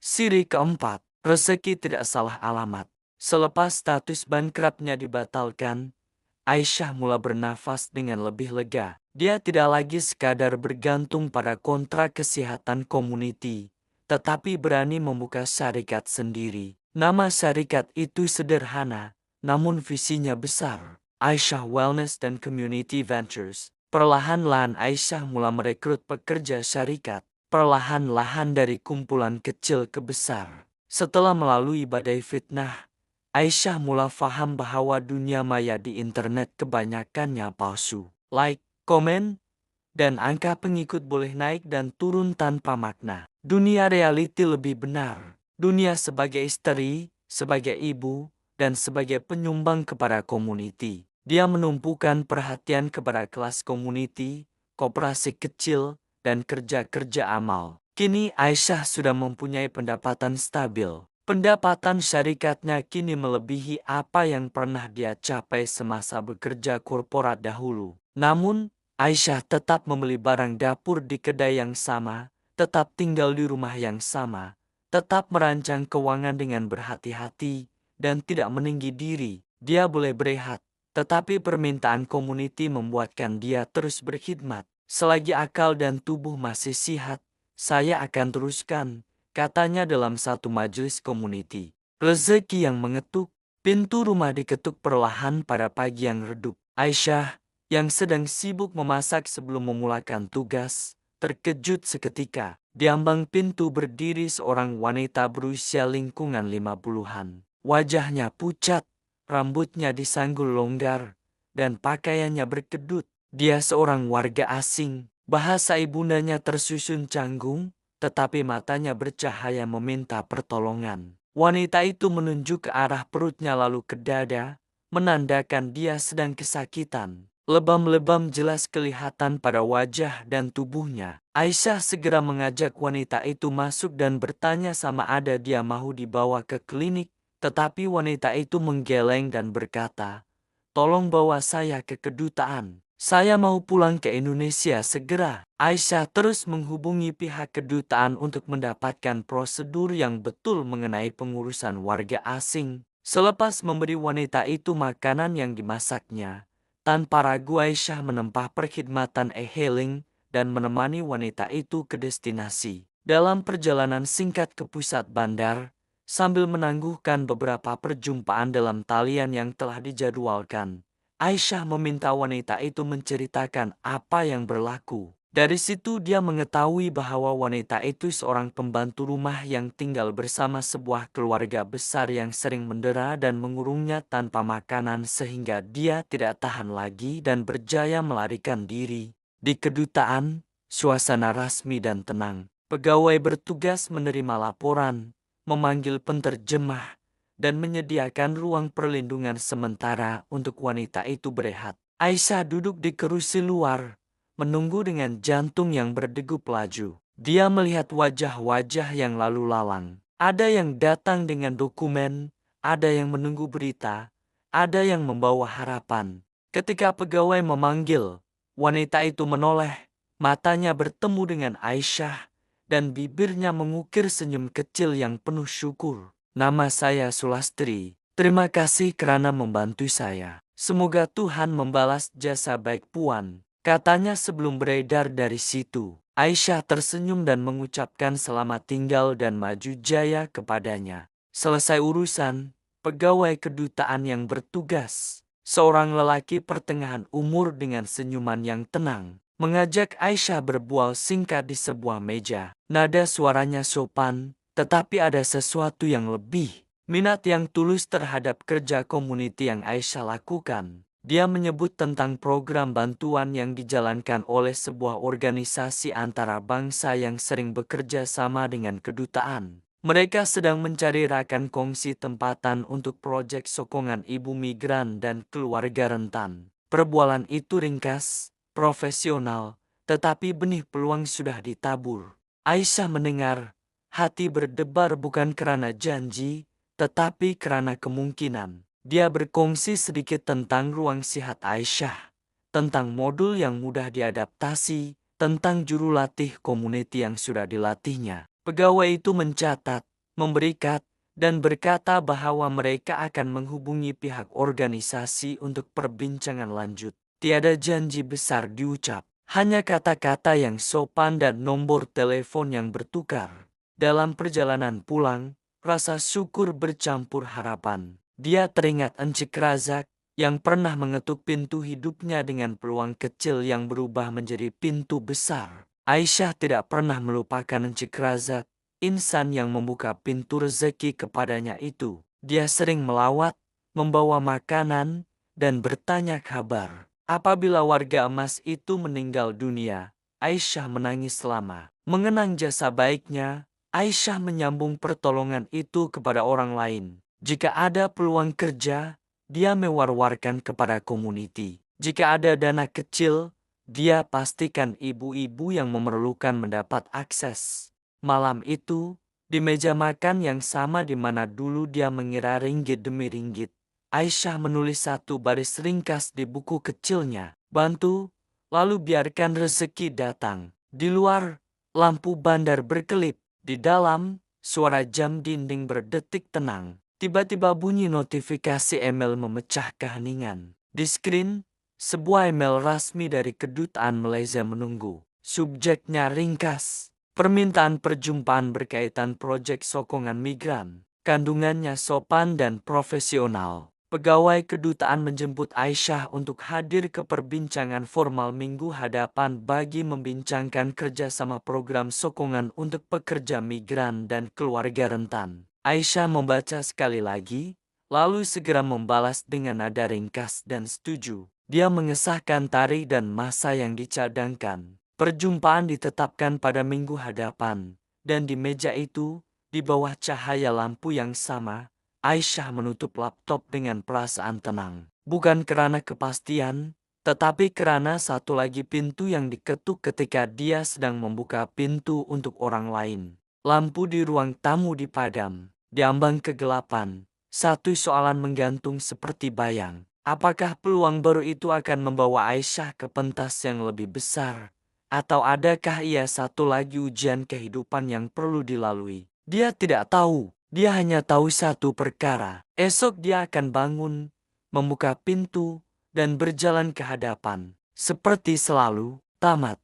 Siri keempat, rezeki tidak salah alamat. Selepas status bankruptnya dibatalkan, Aisyah mulai bernafas dengan lebih lega. Dia tidak lagi sekadar bergantung pada kontrak kesehatan community, tetapi berani membuka syarikat sendiri. Nama syarikat itu sederhana, namun visinya besar. Aisyah Wellness dan Community Ventures. Perlahan-lahan Aisyah mulai merekrut pekerja syarikat. Perlahan-lahan dari kumpulan kecil ke besar. Setelah melalui badai fitnah, Aisyah mulai faham bahwa dunia maya di internet kebanyakannya palsu. Like, komen, dan angka pengikut boleh naik dan turun tanpa makna. Dunia reality lebih benar. Dunia sebagai istri, sebagai ibu, dan sebagai penyumbang kepada community. Dia menumpukan perhatian kepada kelas community, koperasi kecil, dan kerja-kerja amal. Kini Aisyah sudah mempunyai pendapatan stabil. Pendapatan syarikatnya kini melebihi apa yang pernah dia capai semasa bekerja korporat dahulu. Namun, Aisyah tetap membeli barang dapur di kedai yang sama, tetap tinggal di rumah yang sama, tetap merancang keuangan dengan berhati-hati, dan tidak meninggi diri. Dia boleh berehat, tetapi permintaan community membuatkan dia terus berkhidmat. Selagi akal dan tubuh masih sihat, saya akan teruskan, katanya dalam satu majelis community. Rezeki yang mengetuk, pintu rumah diketuk perlahan pada pagi yang redup. Aisyah, yang sedang sibuk memasak sebelum memulakan tugas, terkejut seketika. Di ambang pintu berdiri seorang wanita berusia lingkungan 50-an. Wajahnya pucat, rambutnya disanggul longgar, dan pakaiannya berkedut. Dia seorang warga asing, bahasa ibundanya tersusun canggung, tetapi matanya bercahaya meminta pertolongan. Wanita itu menunjuk ke arah perutnya lalu ke dada, menandakan dia sedang kesakitan. Lebam-lebam jelas kelihatan pada wajah dan tubuhnya. Aisyah segera mengajak wanita itu masuk dan bertanya sama ada dia mau dibawa ke klinik, tetapi wanita itu menggeleng dan berkata, "Tolong bawa saya ke kedutaan. Saya mau pulang ke Indonesia segera." Aisyah terus menghubungi pihak kedutaan untuk mendapatkan prosedur yang betul mengenai pengurusan warga asing. Selepas memberi wanita itu makanan yang dimasaknya, tanpa ragu Aisyah menempah perkhidmatan e-hailing dan menemani wanita itu ke destinasi. Dalam perjalanan singkat ke pusat bandar, sambil menangguhkan beberapa perjumpaan dalam talian yang telah dijadwalkan, Aisyah meminta wanita itu menceritakan apa yang berlaku. Dari situ dia mengetahui bahwa wanita itu seorang pembantu rumah yang tinggal bersama sebuah keluarga besar yang sering mendera dan mengurungnya tanpa makanan sehingga dia tidak tahan lagi dan berjaya melarikan diri. Di kedutaan, suasana rasmi dan tenang. Pegawai bertugas menerima laporan, memanggil penterjemah, dan menyediakan ruang perlindungan sementara untuk wanita itu berehat. Aisyah duduk di kerusi luar, menunggu dengan jantung yang berdegup laju. Dia melihat wajah-wajah yang lalu lalang. Ada yang datang dengan dokumen, ada yang menunggu berita, ada yang membawa harapan. Ketika pegawai memanggil, wanita itu menoleh, matanya bertemu dengan Aisyah, dan bibirnya mengukir senyum kecil yang penuh syukur. "Nama saya Sulastri. Terima kasih kerana membantu saya. Semoga Tuhan membalas jasa baik Puan," katanya sebelum beredar dari situ. Aisyah tersenyum dan mengucapkan selamat tinggal dan maju jaya kepadanya. Selesai urusan, pegawai kedutaan yang bertugas, seorang lelaki pertengahan umur dengan senyuman yang tenang, mengajak Aisyah berbual singkat di sebuah meja. Nada suaranya sopan, tetapi ada sesuatu yang lebih. Minat yang tulus terhadap kerja community yang Aisyah lakukan. Dia menyebut tentang program bantuan yang dijalankan oleh sebuah organisasi antara bangsa yang sering bekerja sama dengan kedutaan. Mereka sedang mencari rakan kongsi tempatan untuk proyek sokongan ibu migran dan keluarga rentan. Perbualan itu ringkas, profesional, tetapi benih peluang sudah ditabur. Aisyah mendengar, hati berdebar bukan karena janji, tetapi karena kemungkinan. Dia berkongsi sedikit tentang ruang sihat Aisyah, tentang modul yang mudah diadaptasi, tentang juru latih community yang sudah dilatihnya. Pegawai itu mencatat, memberikat, dan berkata bahwa mereka akan menghubungi pihak organisasi untuk perbincangan lanjut. Tiada janji besar diucap, hanya kata-kata yang sopan dan nomor telepon yang bertukar. Dalam perjalanan pulang, rasa syukur bercampur harapan. Dia teringat Encik Razak yang pernah mengetuk pintu hidupnya dengan peluang kecil yang berubah menjadi pintu besar. Aisyah tidak pernah melupakan Encik Razak, insan yang membuka pintu rezeki kepadanya itu. Dia sering melawat, membawa makanan, dan bertanya kabar. Apabila warga emas itu meninggal dunia, Aisyah menangis lama. Mengenang jasa baiknya, Aisyah menyambung pertolongan itu kepada orang lain. Jika ada peluang kerja, dia mewar-warkan kepada komuniti. Jika ada dana kecil, dia pastikan ibu-ibu yang memerlukan mendapat akses. Malam itu, di meja makan yang sama di mana dulu dia mengira ringgit demi ringgit, Aisyah menulis satu baris ringkas di buku kecilnya. Bantu, lalu biarkan rezeki datang. Di luar, lampu bandar berkelip. Di dalam, suara jam dinding berdetik tenang. Tiba-tiba bunyi notifikasi email memecah keheningan. Di screen, sebuah email rasmi dari Kedutaan Malaysia menunggu. Subjeknya ringkas. Permintaan perjumpaan berkaitan proyek sokongan migran. Kandungannya sopan dan profesional. Pegawai kedutaan menjemput Aisyah untuk hadir ke perbincangan formal minggu hadapan bagi membincangkan kerjasama program sokongan untuk pekerja migran dan keluarga rentan. Aisyah membaca sekali lagi, lalu segera membalas dengan nada ringkas dan setuju. Dia mengesahkan tarikh dan masa yang dicadangkan. Perjumpaan ditetapkan pada minggu hadapan, dan di meja itu, di bawah cahaya lampu yang sama, Aisyah menutup laptop dengan perasaan tenang. Bukan karena kepastian, tetapi karena satu lagi pintu yang diketuk ketika dia sedang membuka pintu untuk orang lain. Lampu di ruang tamu dipadam. Di ambang kegelapan, satu soalan menggantung seperti bayang. Apakah peluang baru itu akan membawa Aisyah ke pentas yang lebih besar? Atau adakah ia satu lagi ujian kehidupan yang perlu dilalui? Dia tidak tahu. Dia hanya tahu satu perkara. Esok dia akan bangun, membuka pintu, dan berjalan ke hadapan. Seperti selalu, tamat.